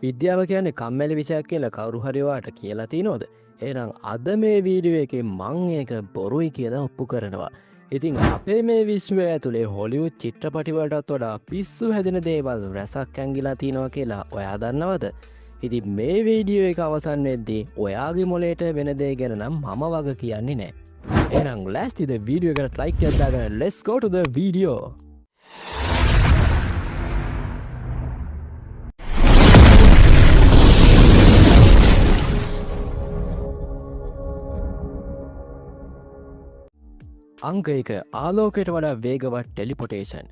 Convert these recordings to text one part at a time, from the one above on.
විද්‍යාව කියන්නේ කම්මැලි විෂයක් කියලා කවුරු හරි ඔයාට කියලා තියනවද? එහෙනම් අද මේ වීඩියෝ එකේ මං ඒක බොරුයි කියලා ඔප්පු කරනවා. ඉතින් අපේ මේ විශ්වය ඇතුලේ හොලිවුඩ් චිත්‍රපටි වලටත් වඩා පිස්සු හැදෙන දේවල් රැසක් ඇංගිලා තියනවා කියලා ඔයා දන්නවද? ඉතින් මේ වීඩියෝ එක අවසන් වෙද්දී ඔයාගේ මොලේට වෙන දේ ගැන නම් මම වග කියන්නේ නෑ. එහෙනම් ලෑස්තිද වීඩියෝ එකට ලයික් එකක් දාගෙන let's go to the video. අංක එක ආලෝකයට වඩා වේගවත් ටෙලිපොටේෂන්.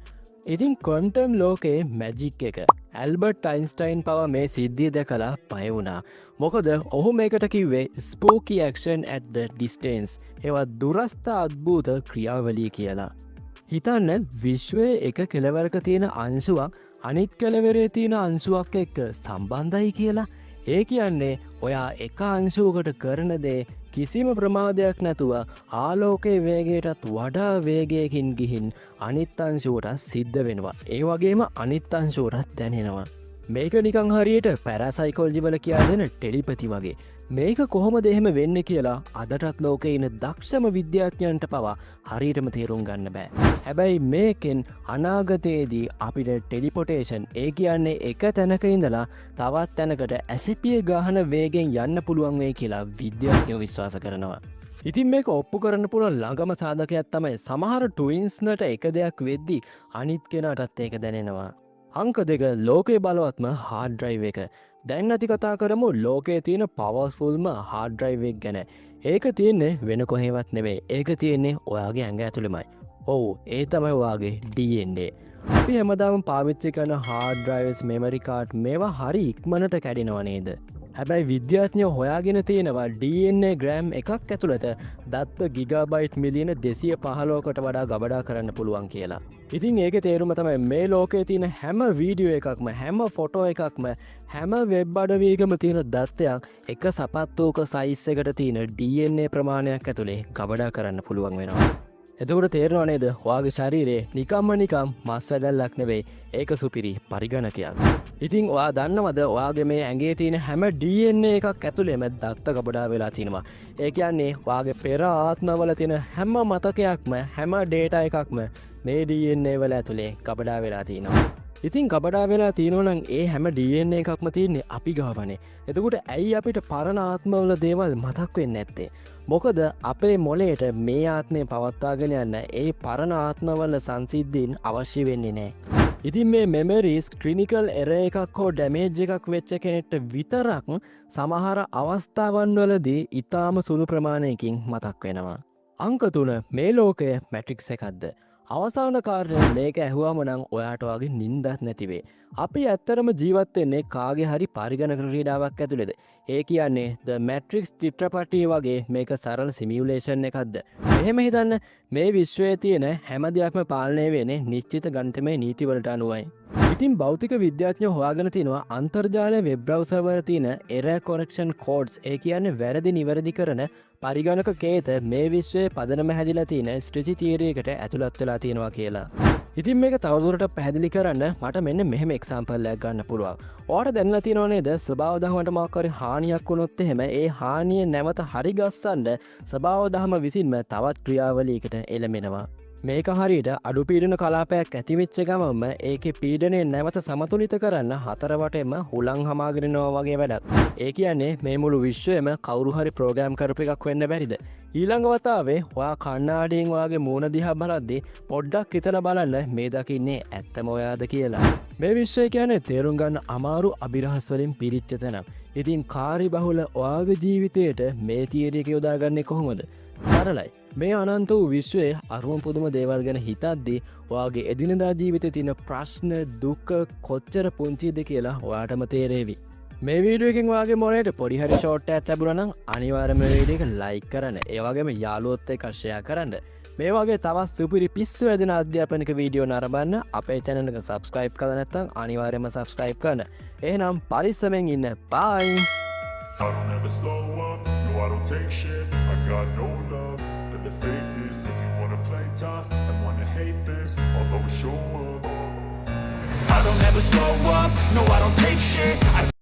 ඉතින් කොන්ටම් ලෝකයේ මැජික් එක ඇල්බර්ට් අයින්ස්ටයින් පව මේ සිද්ධිය දැකලා පය වුණා. මොකද ඔහු මේකට කිව්වේ ස්පෝකි ඇක්ෂන් at the distance. ඒවත් දුරස්ථ අද්භූත ක්‍රියාවලිය කියලා. හිතන්න විශ්වයේ එක කෙළවරක තියෙන අංශුවක් අනිත් කෙළවරේ තියෙන අංශුවක් එක්ක සම්බන්ධයි කියලා. ඒ කියන්නේ ඔයා එක අංශුවකට කරන දේ කිසිම ප්‍රමාදයක් නැතුව ආලෝකයේ වේගයටත් වඩා වේගයකින් ගිහින් අනිත් අංශුවට සිද්ධ වෙනවා. ඒ වගේම අනිත් අංශුවටත් දැනෙනවා. මේක නිකං හරියට පැරසයිකෝල්ජි වල කියා දෙන ටෙලිපති වගේ. මේක කොහොමද එහෙම වෙන්නේ කියලා අදටත් ලෝකේ ඉන්න දක්ෂම විද්‍යාඥයන්ට පවා හරියටම තේරුම් ගන්න බෑ. හැබැයි මේකෙන් අනාගතයේදී අපිට ටෙලිපොටේෂන් ඒ කියන්නේ එක තැනක ඉඳලා තවත් තැනකට ඇසිපිය ගහන වේගෙන් යන්න පුළුවන් වෙයි කියලා විද්‍යාඥයෝ විශ්වාස කරනවා. ඉතින් මේක ඔප්පු කරන්න පුළුවන් ළඟම සාධකයක් තමයි සමහර ට්වින්ස්ලට එක දෙයක් වෙද්දී අනිත් කෙනාටත් ඒක දැනෙනවා. අංක දෙක ලෝකයේ බලවත්ම හාඩ් ඩ්‍රයිව් එක. දැන් අපි කතා කරමු ලෝකයේ තියෙන පවර්ෆුල්ම හාඩ් ඩ්‍රයිව් එක ගැන. ඒක තියෙන්නේ වෙන කොහෙවත් නෙවෙයි. ඒක තියෙන්නේ ඔයාගේ ඇඟ ඇතුළෙමයි. ඔව්, ඒ තමයි ඔයාගේ DNA. අපි හැමදාම පාවිච්චි කරන හාඩ් ඩ්‍රයිව්ස්, මෙමරි කාඩ් මේවා හරි ඉක්මනට කැඩෙනවා නේද? හැබැයි විද්‍යාඥයෝ හොයාගෙන තියෙනවා DNA ග්‍රෑම් එකක් ඇතුළත දත්ත ගිගාබයිට් මිලියන 215කට වඩා ගබඩා කරන්න පුළුවන් කියලා. ඉතින් ඒක තේරුම තමයි මේ ලෝකයේ තියෙන හැම වීඩියෝ එකක්ම, හැම ෆොටෝ එකක්ම, හැම වෙබ් අඩවියකම තියෙන දත්තයක් එක සපත්තුවක සයිස් එකට තියෙන DNA ප්‍රමාණයක් ඇතුලේ ගබඩා කරන්න පුළුවන් වෙනවා. එතකොට තේරෙනව නේද? ඔයාගේ ශරීරයේ නිකම්ම නිකම් මස් වැදල්ලක් නෙවෙයි, ඒක සුපිරි පරිගණකයක්. ඉතින් ඔයා දන්නවද ඔයාගේ මේ ඇඟේ තියෙන හැම DNA එකක් ඇතුළේම දත්ත ගබඩා වෙලා තියෙනවා. ඒ කියන්නේ ඔයාගේ පෙර ආත්මවල තියෙන හැම මතකයක්ම, හැම ඩේටා එකක්ම මේ DNA වල ඇතුලේ ගබඩා වෙලා තියෙනවා. ඉතින් ගබඩා වෙලා තියෙනවා නම් ඒ හැම DNA එකක්ම තියෙන්නේ අපි ගාවනේ. එතකොට ඇයි අපිට පරණ ආත්මවල දේවල් මතක් වෙන්නේ නැත්තේ? මොකද අපේ මොලේට මේ ආත්මය පවත්වාගෙන යන්න ඒ පරණ ආත්මවල සංසිද්ධීන් අවශ්‍ය වෙන්නේ නැහැ. ඉතින් මේ මෙමරීස් ක්‍රිනිකල් එර එකක් හෝ ඩැමේජ් එකක් වෙච්ච කෙනෙක්ට විතරක් සමහර අවස්ථාවන් වලදී ඉතාම සුළු ප්‍රමාණයකින් මතක් වෙනවා. අංක 3 මේ ලෝකය මැට්‍රික්ස් එකක්ද? අවසාන කාර්යය මේක ඇහුවම නම් ඔයාට වගේ නින්දත් නැතිවේ. අපි ඇත්තරම ජීවත් වෙන්නේ කාගේ හරි පරිගණක ක්‍රීඩාවක් ඇතුළේද? ඒ කියන්නේ The Matrix චිත්‍රපටිය වගේ මේක සරල සිමියුලේෂන් එකක්ද? එහෙම හිතන්න, මේ විශ්වයේ තියෙන හැම දෙයක්ම පාලනය වෙන්නේ නිශ්චිත ගණිතමය නීතිවලට අනුවයි. ඉතින් භෞතික විද්‍යාඥයෝ හොයාගෙන තිනවා අන්තර්ජාල වෙබ් බ්‍රවුසර් වල තියෙන error correction codes, ඒ කියන්නේ වැරදි නිවැරදි කරන පරිගණක කේත මේ විශ්වයේ පදනම හැදිලා තියෙන ස්ට්‍රෙචි තියරි එකට ඇතුළත් වෙලා තියෙනවා කියලා. ඉතින් මේක තවදුරටත් පැහැදිලි කරන්න මට මෙන්න මෙහෙම එක්සැම්පල් එකක් ගන්න පුළුවන්. ඔයාලට දැනලා තියෙනව නේද ස්වභාව දහමට මොකක් හරි හානියක් වුණොත් එහෙම ඒ හානිය නැවත හරි ගස්සන්න ස්වභාව දහම විසින්ම තවත් ක්‍රියාවලියකට එළඹෙනවා. මේක හරියට අඩු පීඩන කලාපයක් ඇතිවෙච්ච ගමම ඒකේ පීඩනය නැවත සමතුලිත කරන්න හතර වටේම හුලං හමාගෙනනවා වගේ වැඩක්. ඒ කියන්නේ මේ මුළු විශ්වයම කවුරු හරි ප්‍රෝග්‍රෑම් කරපු එකක් වෙන්න බැරිද? ඊළඟ වතාවේ ඔයා කණ්ණාඩියෙන් ඔයාගේ මූණ දිහා බලද්දී පොඩ්ඩක් හිතලා බලන්න මේ දකින්නේ ඇත්තම ඔයාද කියලා. මේ විශ්වය කියන්නේ තේරුම් ගන්න අමාරු අභිරහස් වලින් පිරිච්ච තැනක්. ඉතින් කාර්යබහුල ඔයාගේ ජීවිතයට මේ තියරි එක යොදාගන්නේ කොහොමද? සරලයි. මේ අනන්ත වූ විශ්වයේ අරුම පුදුම දේවල් ගැන හිතද්දී ඔයාගේ එදිනදා ජීවිතේ තියෙන ප්‍රශ්න, දුක කොච්චර පුංචිද කියලා ඔයාටම තේරෙවි. මේ වීඩියෝ එකෙන් ඔයාගේ මොලේට පොඩි හරි ෂෝට් එකක් ලැබුණා නම් අනිවාර්යයෙන්ම මේ වීඩියෝ එක ලයික් කරන්න. ඒ වගේම යාළුවොත් එක්ක ෂෙයා කරන්න. මේ වගේ තවත් සුපිරි පිස්සු වැදෙන අධ්‍යාපනික වීඩියෝ නරඹන්න අපේ channel එක subscribe කරලා නැත්නම් අනිවාර්යයෙන්ම subscribe කරන්න. එහෙනම් පරිස්සමෙන් ඉන්න. bye. I don't ever slow up, no I don't take shit. I got no love for the fakeness. If you wanna play tough and wanna hate this, I'll always show up. I don't ever slow up, no I don't take shit.